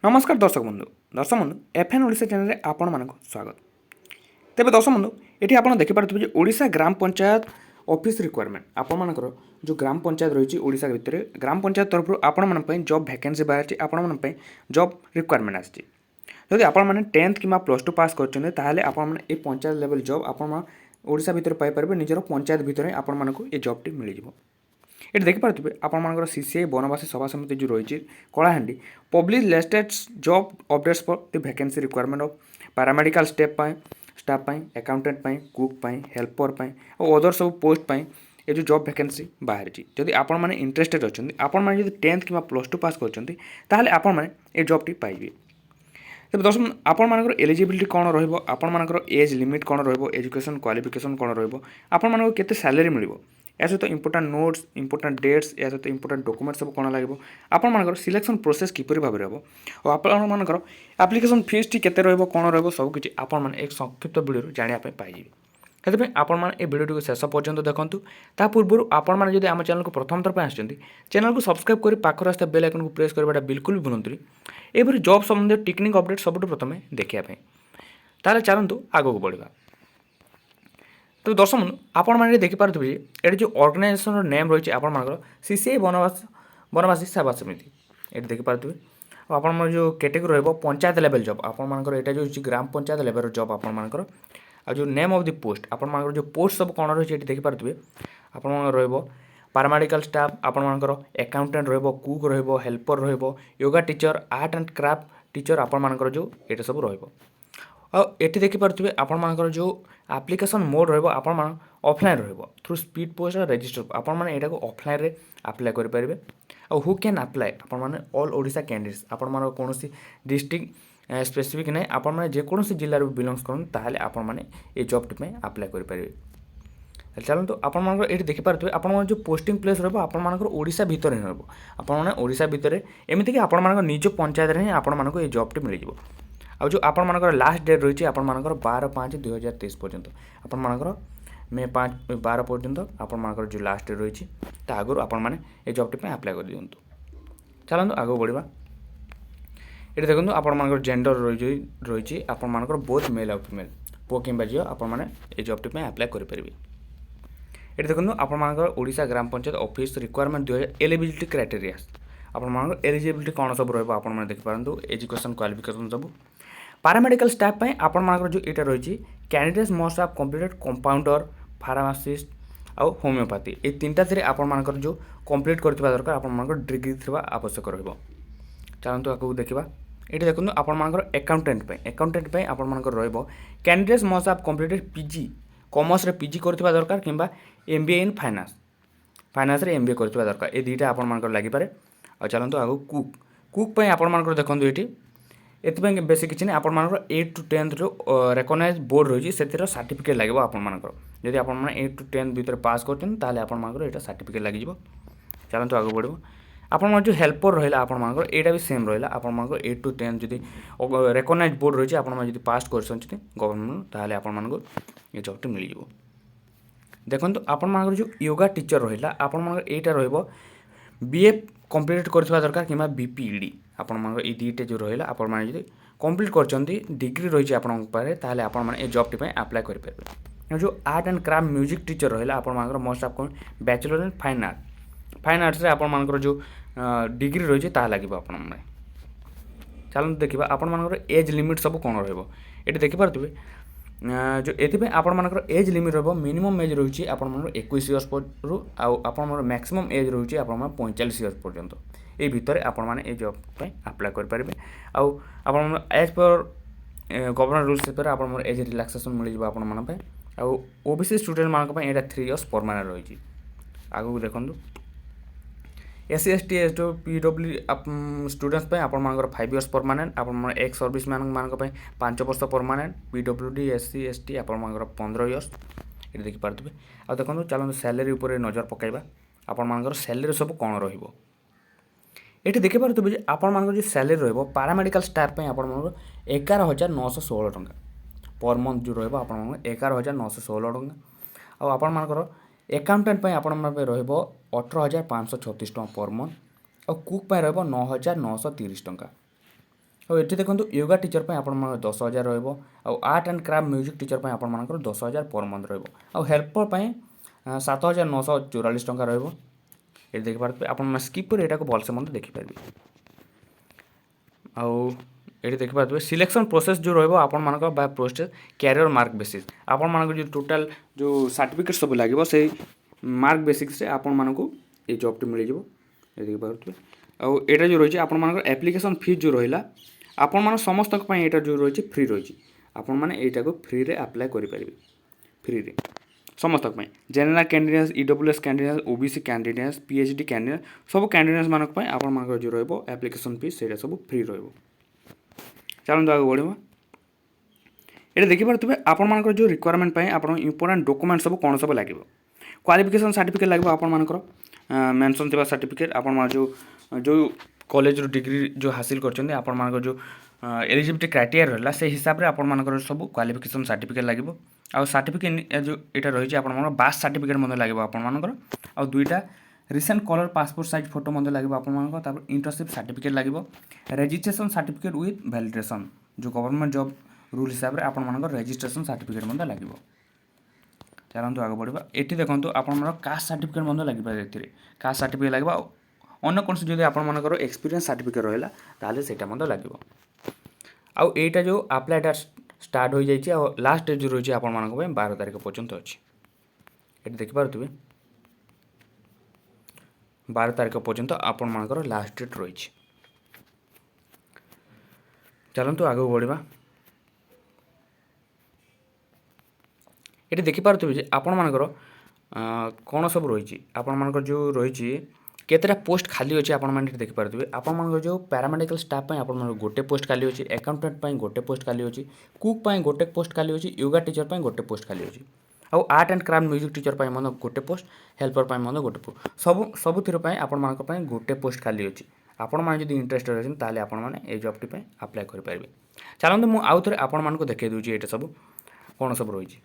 नमस्कार दर्शक बंधु एफएन ओडिशा चैनल आपण मानक स्वागत। तेबे दर्शक बंधु ये आप देखिपे ओडिशा ग्राम पंचायत ऑफिस रिक्वायरमेंट आपण मानकर जो ग्राम पंचायत रही ओडिशा भितर ग्राम पंचायत तरफ आपण मान जॉब वैकेंसी बाहर आपण मान जॉब रिक्वायरमेंट आछि। जदि आपण माने 10th किंबा +2 पास करछन्ते ताहाले आपण माने ए पंचायत लेवल जॉब आपण ओडिशा भितर पाई परबे। निजर पंचायत भितर आपण मानक ए जॉब टी मिल जिवो। ये देखिपे आपर सीसीआई बनवासी सभा समिति जो रही Kalahandi publish latest job updates for the vacancy requirement of paramedical staff accountant cook helper और अदर सब पोस्ट ये जो जॉब वैकेंसी बाहर जदि आपण मैंने इंटरेस्टेड अच्छा आपण मैंने 10th कि +2 पास कर आपण मैंने ये जॉब टी पाइबे। तेज दर्शक आपण मानकर एलिजिबिलिटी कौन रहा एज लिमिट कौन एजुकेशन क्वालिफिकेशन कौन रहा केते सैलरी मिल या सहित इंपोर्टाट नोट्स इंपोर्टाट डेट्स या सहित इंपोर्टाट डॉक्यूमेंट सब कौन लगे आपर सिलेक्शन प्रोसेस किपर भाव रहा और आपर एप्लिकेशन फीस टी केते कौन रबकि आपण एक संक्षिप्त वीडियो जानापी पाइबे। से आपण मैंने भिडियो शेष पर्यंत देखूँ ता पूर्व आपण मैंने जब आम चैनल को प्रथम थर पर चैनल को सब्सक्राइब कर पाखर आसता बेल आइकन को प्रेस करवाटा बिल्कुल भी भूलुनी। एपरी जॉब संबंधी टेक्निक अपडेट सब प्रथम देखापी ताले चलतु आगक बढ़ा। तो दर्शक बंधु आपण मैंने देखिपे ये जो ऑर्गेनाइजेशन नेम रही है सीसीआई बनवासी सेवा समिति ये देखिपे आप जो कैटेगरी रहा पंचायत लेवल जॉब आपर यहाँ जो ग्राम पंचायत लेवल जॉब आपर आ जो नेम ऑफ द पोस्ट आपर जो पोस्ट सब कौन रही है देखिपे आप पैरामेडिकल स्टाफ आपर accountant cook helper yoga teacher art and craft teacher आपर जो ये सब ये देखिपे आपर जो एप्लिकेशन मोड रहा ऑफलाइन थ्रू स्पीड पोस्ट और रजिस्टर आपको ऑफलाइन अप्लाई करेंगे। और हु कैन अप्लाई आपने ऑल ओडिशा कैंडिडेट्स आपण कौन डिस्ट्रिक्ट स्पेसिफिक ना आपने जेकोसी जिले बिलंग्स करें आपने ये जॉब टी अप्लाई करेंगे। चलते आप ये देखिपे आप जो पोस्टिंग प्लेस रोशा भितर ही रोशा भितर एमतीक आप निज पंचायत में आपण ये जॉब टी मिल जाए। आ जो आपर लास्ट डेट रही है आपर 12/5/2023 पर्यंत आपर मे 5/12 पर्यंत आपर जो लास्ट डेट रही है आगुरी आपण ये जॉब टी अप्लाई कर दिंतु। चलते आगे बढ़ा। ये देखो आपर जेंडर रही आपर बोथ मेल और फीमेल पुओ कि झील आपने ये जॉब टी अप्लाई करेंगे। ये देखो आपर Odisha gram panchayat office requirement 2000 eligibility criteria आपर एलिजिबिलिटी कौन सब रहा देखिपारु एजुकेशन क्वालिफिकेशन सब पैरामेडिकल स्टाफ आपर जो यहाँ रही candidates must have completed compounder pharmacist आउ होम्योपैथी ये तीनटा थी आपर जो कंप्लीट करथिबा दरकार आपर डिग्री थी आवश्यक रहिबो। चलतु आगू देखा। ये देखो आपर अकाउंटेंट आपर रहिबो candidates must have completed PG commerce रे पीजी करथिबा दरकार किंबा एमबीए इन फाइनान्स रे एमबीए करथिबा दरकार ये दुईटा आपर लगी पारे। और चलतु आगू कुक आपर देखो ये एथपाई बेस किसी ना आपर 8 to 10th जो रेकग्नाइज बोर्ड रही है सर्टिफिकेट लगे आपर जदि आप 8 to 10th भितर पास कर सर्टिफिकेट लगे। चलते आगे बढ़ो। आप जो हेल्पर रहा आपर यहाँ भी सेम रहा आपर 8 to 10th जदि रेकग्नाइज बोर्ड रही है आप पास कर गवर्नमेंट ताल आप ये जॉब टी मिल जाए। देखो आपर जो योगा टीचर रहा आपर यहाँ बीए कंप्लीट करथिबा दरकार किंबा बीपीईडी आपण ये दुईटे जो रहा आपड़ी कंप्लीट कर डिग्री रही है ताले आपण ये जॉब टी अप्लाई करेंगे। जो art and craft music teacher रहा आपर most of bachelor in fine arts आपर जो डिग्री रही है लगे आपण। चलते देखा आपर एज लिमिट सब कौन रही देखिपे जो ये आपर एज लिमिट रहा मिनिमम एज रही है आप 21 इयर्स रु आप मैक्सिमम एज रही है आप 45 इयर्स पर्यंत ये भितर आपने जॉब अप्लाई करेंगे। आउ एज पर गवर्नमेंट रूल्स पर आप एज रिलैक्सेशन मिल जाए आप ओबीसी स्टूडेंट मानक यहाँ 3 इयर्स परमानेंट रही। आगू देखूँ SC ST S PW students आपर 5 इयर्स परमानेंट आप एक्स सर्विस मानक 5 वर्ष परमानेंट पीडब्ल्यूडी एससी एसटी आपर 15 इयर्स ये देखिपे। आ देखो चलते सैलरी उपर नजर पकड़ा आपर सैलरी सब कौन रही ये देखिपे आपर जो सैलरी रहा पैरामेडिकल स्टाफ आप 11,916 टंका पर मंथ जो रहा 11,916 टंका और आपर अकाउंटेंट आपण रहिबो 18,536 टंका पर मंथ और कुक रहिबो 9,930 टंका। ଆଉ ଏଠି ଦେଖନ୍ତୁ ୟୋଗା ଟିଚର୍ ପାଇଁ ଆପଣଙ୍କର 10,000 ରହିବ। ଆଉ art and craft music teacher ପାଇଁ ଆପଣମାନଙ୍କର 10,000 ପର୍ ମନ୍ଥ ରହିବ। ଆଉ ହେଲ୍ପର ପାଇଁ 7,944 ଟଙ୍କା ରହିବ। ଏଠି ଦେଖିପାରୁଥିବେ ଆପଣମାନେ ସ୍କିପ୍ କରି ଏଟାକୁ ଭଲସେ ମଧ୍ୟ ଦେଖିପାରିବେ। ଆଉ ଏଠି ଦେଖିପାରୁଥିବେ ସିଲେକ୍ସନ୍ ପ୍ରୋସେସ୍ ଯେଉଁ ରହିବ ଆପଣମାନଙ୍କ ବା ପ୍ରୋସେସ୍ କ୍ୟାରିୟର ମାର୍କ ବେସିସ୍ ଆପଣମାନଙ୍କ ଯେଉଁ ଟୋଟାଲ୍ ଯେଉଁ ସାର୍ଟିଫିକେଟ୍ ସବୁ ଲାଗିବ ସେଇ ମାର୍କ ବେସିକ୍ସରେ ଆପଣମାନଙ୍କୁ এই ଜବ୍ଟି ମିଳିଯିବ। ଏ ଦେଖିପାରୁଥିବେ ଆଉ ଏଇଟା ଯେଉଁ ରହିଛି ଆପଣମାନଙ୍କର ଆପ୍ଲିକେସନ୍ ଫିସ୍ ଯେଉଁ ରହିଲା ଆପଣମାନେ ସମସ୍ତଙ୍କ ପାଇଁ ଏଇଟା ଯେଉଁ ରହିଛି ଫ୍ରି ରହିଛି। ଆପଣମାନେ ଏଇଟାକୁ ଫ୍ରିରେ ଆପ୍ଲାଏ କରିପାରିବେ ଫ୍ରିରେ ସମସ୍ତଙ୍କ ପାଇଁ general candidates EWS candidates OBC candidates PhD candidate ସବୁ କ୍ୟାଣ୍ଡିଡେଟ୍ସମାନଙ୍କ ପାଇଁ ଆପଣମାନଙ୍କର ଯେଉଁ ରହିବ ଆପ୍ଲିକେସନ୍ ଫିସ୍ ସେଇଟା ସବୁ ଫ୍ରି ରହିବ। ଚାଲନ୍ତୁ ଆଗକୁ ବଢ଼ିବା। ଏଠି ଦେଖିପାରୁଥିବେ ଆପଣମାନଙ୍କର ଯେଉଁ ରିକ୍ୱାରମେଣ୍ଟ ପାଇଁ ଆପଣ ଇମ୍ପୋର୍ଟାଣ୍ଟ ଡକୁମେଣ୍ଟ ସବୁ କ'ଣ ସବୁ ଲାଗିବ। କ୍ୱାଲିଫିକେସନ୍ ସାର୍ଟିଫିକେଟ୍ ଲାଗିବ ଆପଣମାନଙ୍କର ମେନସନ୍ ଥିବା ସାର୍ଟିଫିକେଟ୍ ଆପଣଙ୍କର ଯେଉଁ କଲେଜରୁ ଡିଗ୍ରୀ ଯେଉଁ ହାସିଲ କରିଛନ୍ତି ଆପଣମାନଙ୍କର ଯେଉଁ ଏଲିଜିବିଲିଟି କ୍ରାଇଟେରିଆ ରହିଲା ସେହି ହିସାବରେ ଆପଣମାନଙ୍କର ସବୁ କ୍ୱାଲିଫିକେସନ୍ ସାର୍ଟିଫିକେଟ୍ ଲାଗିବ। ଆଉ ସାର୍ଟିଫିକେଟ୍ ଯେଉଁ ଏଇଟା ରହିଛି ଆପଣମାନଙ୍କର ବାସ୍ ସାର୍ଟିଫିକେଟ୍ ମଧ୍ୟ ଲାଗିବ ଆପଣମାନଙ୍କର। ଆଉ ଦୁଇଟା recent colour passport size photo ମଧ୍ୟ ଲାଗିବ ଆପଣମାନଙ୍କର। ତାପରେ ଇଣ୍ଟର୍ନସିପ୍ ସାର୍ଟିଫିକେଟ୍ ଲାଗିବ। ରେଜିଷ୍ଟ୍ରେସନ୍ ସାର୍ଟିଫିକେଟ୍ ୱିଥ୍ ଭ୍ୟାଲିଡେସନ୍ ଯେଉଁ ଗଭର୍ଣ୍ଣମେଣ୍ଟ ଜବ୍ ରୁଲ୍ ହିସାବରେ ଆପଣମାନଙ୍କର ରେଜିଷ୍ଟ୍ରେସନ୍ ସାର୍ଟିଫିକେଟ୍ ମଧ୍ୟ ଲାଗିବ। ଚାଲନ୍ତୁ ଆଗ ବଢ଼ିବା। ଏଠି ଦେଖନ୍ତୁ ଆପଣଙ୍କର କାଷ୍ଟ ସାର୍ଟିଫିକେଟ୍ ମଧ୍ୟ ଲାଗିପାରେ ଏଥିରେ କାଷ୍ଟ ସାର୍ଟିଫିକେଟ୍ ଲାଗିବ। ଆଉ ଅନ୍ୟ କୌଣସି ଯଦି ଆପଣମାନଙ୍କର ଏକ୍ସପିରିଏନ୍ସ ସାର୍ଟିଫିକେଟ୍ ରହିଲା ତାହେଲେ ସେଇଟା ମଧ୍ୟ ଲାଗିବ। ଆଉ ଏଇଟା ଯେଉଁ ଆପ୍ଲାଏଟା ଷ୍ଟାର୍ଟ ହୋଇଯାଇଛି ଆଉ ଲାଷ୍ଟ ଡେଟ୍ ଯେଉଁ ରହିଛି ଆପଣମାନଙ୍କ ପାଇଁ 12 ତାରିଖ ପର୍ଯ୍ୟନ୍ତ ଅଛି। ଏଠି ଦେଖିପାରୁଥିବେ 12 ତାରିଖ ପର୍ଯ୍ୟନ୍ତ ଆପଣମାନଙ୍କର ଲାଷ୍ଟ ଡେଟ୍ ରହିଛି। ଚାଲନ୍ତୁ ଆଗକୁ ବଢ଼ିବା। ଏଠି ଦେଖିପାରୁଥିବେ ଯେ ଆପଣମାନଙ୍କର କ'ଣ ସବୁ ରହିଛି ଆପଣମାନଙ୍କର ଯେଉଁ ରହିଛି କେତେଟା ପୋଷ୍ଟ ଖାଲି ଅଛି ଆପଣମାନେ ଏଠି ଦେଖିପାରୁଥିବେ। ଆପଣମାନଙ୍କର ଯେଉଁ ପ୍ୟାରାମେଡ଼ିକାଲ ଷ୍ଟାଫ୍ ପାଇଁ ଆପଣମାନଙ୍କର ଗୋଟେ ପୋଷ୍ଟ ଖାଲି ଅଛି। ଆକାଉଣ୍ଟାଣ୍ଟ ପାଇଁ ଗୋଟେ ପୋଷ୍ଟ ଖାଲି ଅଛି। କୁକ୍ ପାଇଁ ଗୋଟେ ପୋଷ୍ଟ ଖାଲି ଅଛି। ୟୋଗା ଟିଚର୍ ପାଇଁ ଗୋଟେ ପୋଷ୍ଟ ଖାଲି ଅଛି। ଆଉ art and craft music teacher ପାଇଁ ମଧ୍ୟ ଗୋଟେ ପୋଷ୍ଟ ହେଲ୍ପର ପାଇଁ ମଧ୍ୟ ଗୋଟେ ପୋଷ୍ଟ ସବୁଥିର ପାଇଁ ଆପଣମାନଙ୍କ ପାଇଁ ଗୋଟେ ପୋଷ୍ଟ ଖାଲି ଅଛି। ଆପଣମାନେ ଯଦି ଇଣ୍ଟରେଷ୍ଟେଡ୍ ଅଛନ୍ତି ତାହେଲେ ଆପଣମାନେ এই ଜବ୍ଟି ପାଇଁ ଆପ୍ଲାଏ କରିପାରିବେ। ଚାଲନ୍ତୁ ମୁଁ ଆଉ ଥରେ ଆପଣମାନଙ୍କୁ ଦେଖାଇ ଦେଉଛି ଏଇଟା ସବୁ କ'ଣ ସବୁ ରହିଛି।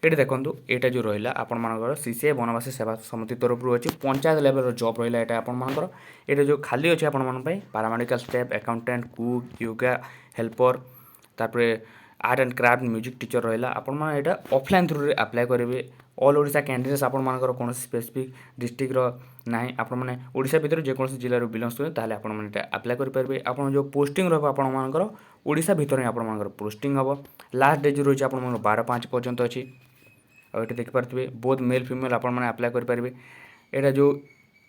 ଏଠି ଦେଖନ୍ତୁ ଏଇଟା ଯେଉଁ ରହିଲା ଆପଣମାନଙ୍କର CCI ବନବାସୀ ସେବା ସମିତି ତରଫରୁ ଅଛି ପଞ୍ଚାୟତ ଲେଭେଲର ଜବ୍ ରହିଲା ଏଇଟା ଆପଣମାନଙ୍କର। ଏଇଟା ଯେଉଁ ଖାଲି ଅଛି ଆପଣମାନଙ୍କ ପାଇଁ paramedical staff accountant cook yoga helper ତାପରେ art and craft music teacher ରହିଲା ଆପଣମାନେ ଏଇଟା ଅଫଲାଇନ୍ ଥ୍ରୁରେ ଆପ୍ଲାଏ କରିବେ। ଅଲ୍ ଓଡ଼ିଶା କ୍ୟାଣ୍ଡିଡେଟ୍ସ ଆପଣମାନଙ୍କର କୌଣସି ସ୍ପେସିଫିକ୍ ଡିଷ୍ଟ୍ରିକ୍ଟର ନାହିଁ ଆପଣମାନେ ଓଡ଼ିଶା ଭିତରେ ଯେକୌଣସି ଜିଲ୍ଲାରୁ ବିଲଙ୍ଗସ୍ କରନ୍ତି ତାହେଲେ ଆପଣମାନେ ଏଇଟା ଆପ୍ଲାଏ କରିପାରିବେ। ଆପଣ ଯେଉଁ ପୋଷ୍ଟିଂ ରହିବ ଆପଣମାନଙ୍କର ଓଡ଼ିଶା ଭିତରେ ହିଁ ଆପଣମାନଙ୍କର ପୋଷ୍ଟିଂ ହେବ। ଲାଷ୍ଟ ଡେଟ୍ ଯେଉଁ ରହିଛି ଆପଣମାନଙ୍କର 12/5 ପର୍ଯ୍ୟନ୍ତ ଅଛି। ଆଉ ଏଠି ଦେଖିପାରୁଥିବେ ବୋଥ୍ ମେଲ୍ ଫିମେଲ୍ ଆପଣମାନେ ଆପ୍ଲାଏ କରିପାରିବେ। ଏଇଟା ଯେଉଁ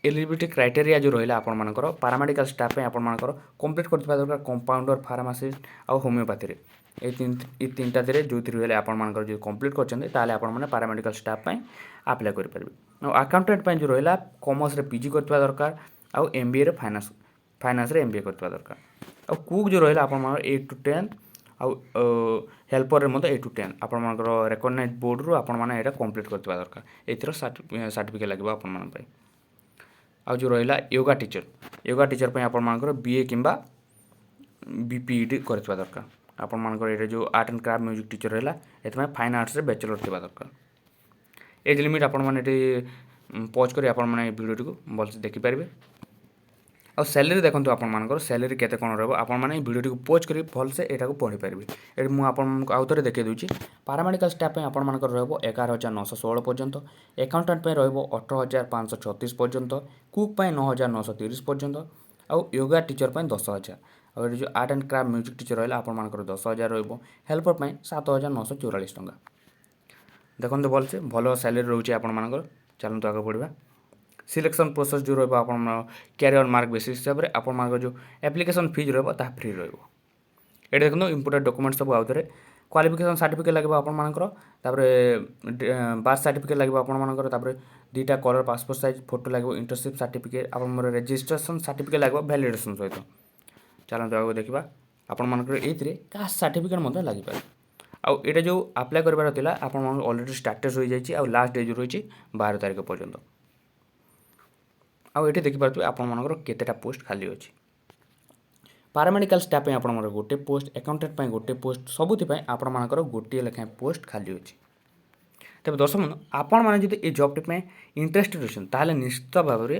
ଏଲିଜିବିଲିଟି କ୍ରାଇଟେରିଆ ଯେଉଁ ରହିଲା ଆପଣମାନଙ୍କର ପାରାମେଡ଼ିକାଲ ଷ୍ଟାଫ୍ ପାଇଁ ଆପଣମାନଙ୍କର କମ୍ପ୍ଲିଟ୍ କରିଥିବା ଦରକାର କମ୍ପାଉଣ୍ଡର ଫାର୍ମାସିଷ୍ଟ ଆଉ ହୋମିଓପାଥିରେ এই তিনটা ଥିରେ ଯେଉଁଥିରେ ହେଲେ ଆପଣମାନଙ୍କର ଯଦି କମ୍ପ୍ଲିଟ୍ କରିଛନ୍ତି ତାହେଲେ ଆପଣମାନେ ପାରାମେଡ଼ିକାଲ ଷ୍ଟାଫ୍ ପାଇଁ ଆପ୍ଲାଏ କରିପାରିବେ। ଆଉ ଆକାଉଣ୍ଟାଣ୍ଟ ପାଇଁ ଯେଉଁ ରହିଲା କମର୍ସରେ PG କରିଥିବା ଦରକାର ଆଉ MBAରେ ଫାଇନାନ୍ସରେ MBA କରିଥିବା ଦରକାର। ଆଉ କୁକ୍ ଯେଉଁ ରହିଲା ଆପଣମାନଙ୍କର 8 to 10 ଆଉ ହେଲ୍ପରରେ ମଧ୍ୟ 8 to 10 ଆପଣମାନଙ୍କର ରେକଗ୍ନାଇଜ୍ ବୋର୍ଡ଼ରୁ ଆପଣମାନେ ଏଇଟା କମ୍ପ୍ଲିଟ୍ କରିଥିବା ଦରକାର। ଏଥିର ସାର୍ଟିଫିକେଟ୍ ଲାଗିବ ଆପଣମାନଙ୍କ ପାଇଁ। ଆଉ ଯେଉଁ ରହିଲା ୟୋଗା ଟିଚର୍ ପାଇଁ ଆପଣମାନଙ୍କର BA କିମ୍ବା BPED କରିଥିବା ଦରକାର। ଆପଣମାନଙ୍କର ଏଇଟା ଯେଉଁ art and craft music teacher ରହିଲା ଏଥିପାଇଁ ଫାଇନ୍ ଆର୍ଟ୍ସରେ ବ୍ୟାଚଲର ଥିବା ଦରକାର। ଏଜ୍ ଲିମିଟ୍ ଆପଣମାନେ ଏଠି ପଜ୍ କରି ଆପଣମାନେ ଏ ଭିଡ଼ିଓଟିକୁ ଭଲସେ ଦେଖିପାରିବେ। ଆଉ ସ୍ୟାଲେରୀ ଦେଖନ୍ତୁ ଆପଣମାନଙ୍କର ସ୍ୟାଲେରୀ କେତେ କ'ଣ ରହିବ ଆପଣମାନେ এই ଭିଡ଼ିଓଟିକୁ ପଜ୍ କରି ଭଲସେ ଏଇଟାକୁ ପଢ଼ିପାରିବେ। ଏଠି ମୁଁ ଆପଣଙ୍କୁ ଆଉ ଥରେ ଦେଖାଇ ଦେଉଛି। ପାରାମେଡ଼ିକାଲ ଷ୍ଟାଫ୍ ପାଇଁ ଆପଣମାନଙ୍କର ରହିବ 11,916 ପର୍ଯ୍ୟନ୍ତ। ଆକାଉଣ୍ଟାଣ୍ଟ ପାଇଁ ରହିବ 18,536 ପର୍ଯ୍ୟନ୍ତ। କୁକ୍ ପାଇଁ 9,930 ପର୍ଯ୍ୟନ୍ତ। ଆଉ ୟୋଗା ଟିଚର୍ ପାଇଁ 10,000। ଆଉ ଏଠି ଯେଉଁ art and craft music teacher ରହିଲା ଆପଣମାନଙ୍କର 10,000 ରହିବ। ହେଲ୍ପର ପାଇଁ 7,944 ଟଙ୍କା। ଦେଖନ୍ତୁ ଭଲସେ ଭଲ ସ୍ୟାଲେରୀ ରହୁଛି ଆପଣମାନଙ୍କର। ଚାଲନ୍ତୁ ଆଗକୁ ବଢ଼ିବା। ସିଲେକ୍ସନ୍ ପ୍ରୋସେସ୍ ଯେଉଁ ରହିବ ଆପଣ କ୍ୟାରିୟର ମାର୍କ ବେସିସ୍ ହିସାବରେ ଆପଣମାନଙ୍କର ଯେଉଁ ଆପ୍ଲିକେସନ୍ ଫିଜ୍ ରହିବ ତାହା ଫ୍ରି ରହିବ। ଏଠି ଦେଖନ୍ତୁ ଇମ୍ପୋର୍ଟାଣ୍ଟ ଡକୁମେଣ୍ଟ ସବୁ ଆଉଥରେ କ୍ୱାଲିଫିକେସନ୍ ସାର୍ଟିଫିକେଟ୍ ଲାଗିବ ଆପଣମାନଙ୍କର ତାପରେ ବାର୍ଥ ସାର୍ଟିଫିକେଟ୍ ଲାଗିବ ଆପଣମାନଙ୍କର ତାପରେ ଦୁଇଟା କଲର୍ ପାସପୋର୍ଟ ସାଇଜ୍ ଫଟୋ ଲାଗିବ ଇଣ୍ଟର୍ନସିପ୍ ସାର୍ଟିଫିକେଟ୍ ଆପଣଙ୍କର ରେଜିଷ୍ଟ୍ରେସନ୍ ସାର୍ଟିଫିକେଟ୍ ଲାଗିବ ଭ୍ୟାଲିଡେସନ୍ ସହିତ। ଚାଲନ୍ତୁ ଆଗକୁ ଦେଖିବା ଆପଣମାନଙ୍କର ଏଇଥିରେ କାଷ୍ଟ ସାର୍ଟିଫିକେଟ୍ ମଧ୍ୟ ଲାଗିପାରେ। ଆଉ ଏଇଟା ଯେଉଁ ଆପ୍ଲାଏ କରିବାର ଥିଲା ଆପଣମାନଙ୍କର ଅଲରେଡ଼ି ଷ୍ଟାଟସ୍ ହୋଇଯାଇଛି ଆଉ ଲାଷ୍ଟ ଡେଟ୍ ଯେଉଁ ରହିଛି 12 ତାରିଖ ପର୍ଯ୍ୟନ୍ତ। ଆଉ ଏଠି ଦେଖିପାରୁଥିବେ ଆପଣମାନଙ୍କର କେତେଟା ପୋଷ୍ଟ ଖାଲି ଅଛି। ପାରାମେଡ଼ିକାଲ ଷ୍ଟାଫ୍ ପାଇଁ ଆପଣଙ୍କର ଗୋଟେ ପୋଷ୍ଟ ଆକାଉଣ୍ଟାଣ୍ଟ ପାଇଁ ଗୋଟେ ପୋଷ୍ଟ ସବୁଥିପାଇଁ ଆପଣମାନଙ୍କର ଗୋଟିଏ ଲେଖାଏଁ ପୋଷ୍ଟ ଖାଲି ଅଛି। ତେବେ ଦର୍ଶକ ବନ୍ଧୁ ଆପଣମାନେ ଯଦି এই ଜବ୍ଟି ପାଇଁ ଇଣ୍ଟରେଷ୍ଟେଡ୍ ଅଛନ୍ତି ତାହେଲେ ନିଶ୍ଚିତ ଭାବରେ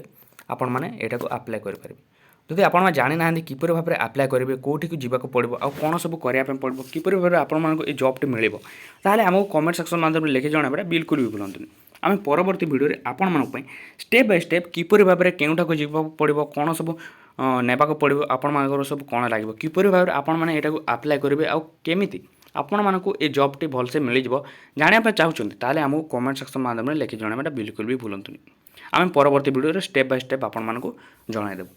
ଆପଣମାନେ ଏଇଟାକୁ ଆପ୍ଲାଏ କରିପାରିବେ। ଯଦି ଆପଣମାନେ ଜାଣିନାହାନ୍ତି କିପରି ଭାବରେ ଆପ୍ଲାଏ କରିବେ, କେଉଁଠିକୁ ଯିବାକୁ ପଡ଼ିବ, ଆଉ କ'ଣ ସବୁ କରିବା ପାଇଁ ପଡ଼ିବ, କିପରି ଭାବରେ ଆପଣମାନଙ୍କୁ ଏ ଜବ୍ଟି ମିଳିବ, ତାହେଲେ ଆମକୁ କମେଣ୍ଟ ସେକ୍ସନ୍ ମାଧ୍ୟମରେ ଲେଖି ଜଣାଇବାଟା ବିଲକୁଲ ବି ଭୁଲନ୍ତୁନି। ଆମେ ପରବର୍ତ୍ତୀ ଭିଡ଼ିଓରେ ଆପଣମାନଙ୍କ ପାଇଁ ଷ୍ଟେପ୍ ବାଇ ଷ୍ଟେପ୍ କିପରି ଭାବରେ କେଉଁଠାକୁ ଯିବାକୁ ପଡ଼ିବ, କ'ଣ ସବୁ ନେବାକୁ ପଡ଼ିବ, ଆପଣମାନଙ୍କର ସବୁ କ'ଣ ଲାଗିବ, କିପରି ଭାବରେ ଆପଣମାନେ ଏଇଟାକୁ ଆପ୍ଲାଏ କରିବେ, ଆଉ କେମିତି ଆପଣମାନଙ୍କୁ ଏ ଜବ୍ଟି ଭଲସେ ମିଳିଯିବ ଜାଣିବା ପାଇଁ ଚାହୁଁଛନ୍ତି, ତାହେଲେ ଆମକୁ କମେଣ୍ଟ ସେକ୍ସନ୍ ମାଧ୍ୟମରେ ଲେଖି ଜଣାଇବାଟା ବିଲକୁଲ ବି ଭୁଲନ୍ତୁନି। ଆମେ ପରବର୍ତ୍ତୀ ଭିଡ଼ିଓରେ ଷ୍ଟେପ୍ ବାଇ ଷ୍ଟେପ୍ ଆପଣମାନଙ୍କୁ ଜଣାଇଦେବୁ।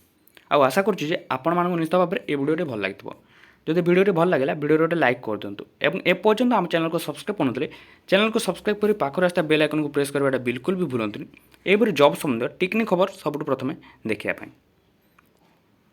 ଆଉ ଆଶା କରୁଛି ଯେ ଆପଣମାନଙ୍କୁ ନିଶ୍ଚିତ ଭାବରେ ଏ ଭିଡ଼ିଓଟି ଭଲ ଲାଗିଥିବ। ଯଦି ଭିଡ଼ିଓଟି ଭଲ ଲାଗିଲା ଭିଡ଼ିଓରେ ଗୋଟେ ଲାଇକ୍ କରିଦିଅନ୍ତୁ ଏବଂ ଏପର୍ଯ୍ୟନ୍ତ ଆମ ଚ୍ୟାନେଲକୁ ସବସ୍କ୍ରାଇବ୍ କରୁନଥିଲେ ଚ୍ୟାନେଲକୁ ସବସ୍କ୍ରାଇବ୍ କରି ପାଖରେ ଆସିଥିବା ବେଲ୍ ଆଇକନ୍କୁ ପ୍ରେସ୍ କରିବାଟା ବିଲକୁଲ ବି ଭୁଲନ୍ତୁନି। ଏହିପରି ଜବ୍ ସମ୍ବନ୍ଧୀୟ ଟିକ୍ନିକ୍ ଖବର ସବୁଠୁ ପ୍ରଥମେ ଦେଖିବା ପାଇଁ।